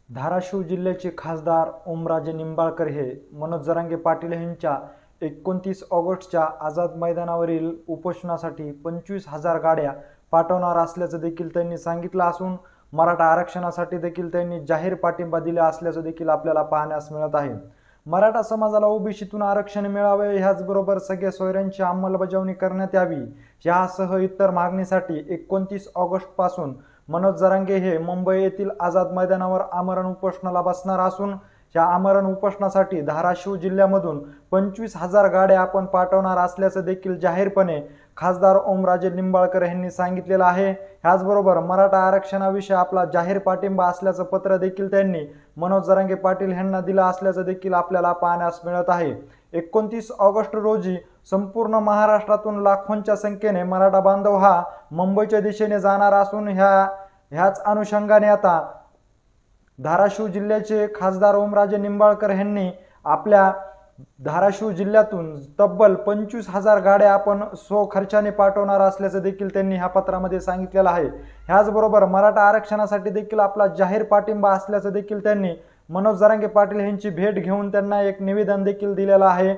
धाराशिव जिल्ह्याचे खासदार ओमराजे निंबाळकर हे मनोज जरांगे पाटील यांच्या 29 ऑगस्टच्या आझाद मैदानावरील उपोषणासाठी 25,000 गाड्या पाठवणार असल्याचं देखील त्यांनी सांगितलं असून मराठा आरक्षणासाठी देखील त्यांनी जाहीर पाठिंबा दिला असल्याचं देखील आपल्याला पाहण्यास मिळत आहे। मराठा समाजाला ओबीसीतून आरक्षण मिळावे, ह्याचबरोबर सगळ्या सोयऱ्यांची अंमलबजावणी करण्यात यावी यासह इतर मागणीसाठी 29 ऑगस्ट पासून मनोज जरांगे हे मुंबई येथील आझाद मैदानावर आमरण उपोषणाला बसणार असून या आमरण उपोषणासाठी धाराशिव जिल्ह्यामधून 25,000 गाड्या आपण पाठवणार असल्याचं देखील जाहीरपणे खासदार ओमराजे निंबाळकर यांनी सांगितलेलं आहे। ह्याचबरोबर मराठा आरक्षणाविषयी आपला जाहीर पाठिंबा असल्याचं पत्र देखील त्यांनी मनोज जरांगे पाटील यांना दिलं असल्याचं देखील आपल्याला पाहण्यास मिळत आहे। 29 ऑगस्ट रोजी संपूर्ण महाराष्ट्रातून लाखोंच्या संख्येने मराठा बांधव हा मुंबईच्या दिशेने जाणार असून ह्याच अनुषंगाने आता धाराशिव जिल्ह्याचे खासदार ओमराजे निंबाळकर यांनी आपल्या धाराशिव जिल्ह्यातून तब्बल 25,000 गाड्या आपण स्वखर्चाने पाठवणार असल्याचं देखील त्यांनी ह्या पत्रामध्ये सांगितलेलं आहे। ह्याचबरोबर मराठा आरक्षणासाठी देखील आपला जाहीर पाठिंबा असल्याचं देखील त्यांनी मनोज जरांगे पाटील यांची भेट घेऊन त्यांना एक निवेदन देखील दिलेलं आहे।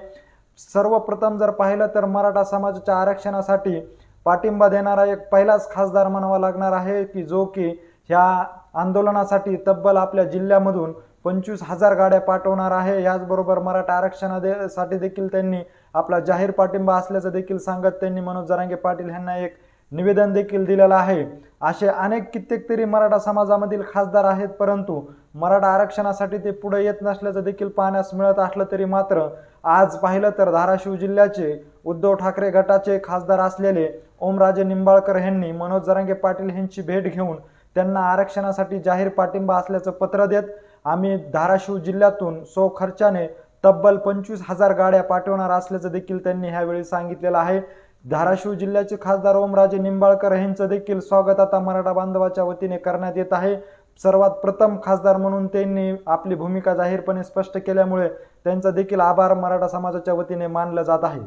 सर्वप्रथम जर पाहिलं तर मराठा समाजाच्या आरक्षणासाठी पाठिंबा देणारा एक पहिलाच खासदार म्हणावा लागणार आहे की ह्या आंदोलनासाठी तब्बल आपल्या जिल्ह्यामधून 25,000 गाड्या पाठवणार आहे। याचबरोबर मराठा आरक्षणासाठी देखील त्यांनी आपला जाहीर पाठिंबा असल्याचं देखील सांगत त्यांनी मनोज जरांगे पाटील यांना एक निवेदन देखील दिलेलं आहे। असे अनेक कित्येक तरी मराठा समाजामधील खासदार आहेत, परंतु मराठा आरक्षणासाठी ते पुढे येत नसल्याचं देखील पाहण्यास मिळत असलं तरी मात्र आज पाहिलं तर धाराशिव जिल्ह्याचे उद्धव ठाकरे गटाचे खासदार असलेले ओमराजे निंबाळकर यांनी मनोज जरांगे पाटील यांची भेट घेऊन त्यांना आरक्षणासाठी जाहीर पाठिंबा असल्याचं पत्र देत आम्ही धाराशिव जिल्ह्यातून स्वखर्चाने तब्बल 25,000 गाड्या पाठवणार असल्याचं देखील त्यांनी ह्यावेळी सांगितलेलं आहे। धाराशिव जिल्ह्याचे खासदार ओमराजे निंबाळकर यांचं देखील स्वागत आता मराठा बांधवाच्या वतीने करण्यात येत आहे। सर्वात प्रथम खासदार म्हणून त्यांनी आपली भूमिका जाहीरपणे स्पष्ट केल्यामुळे त्यांचा देखील आभार मराठा समाजाच्या वतीने मानलं जात आहे।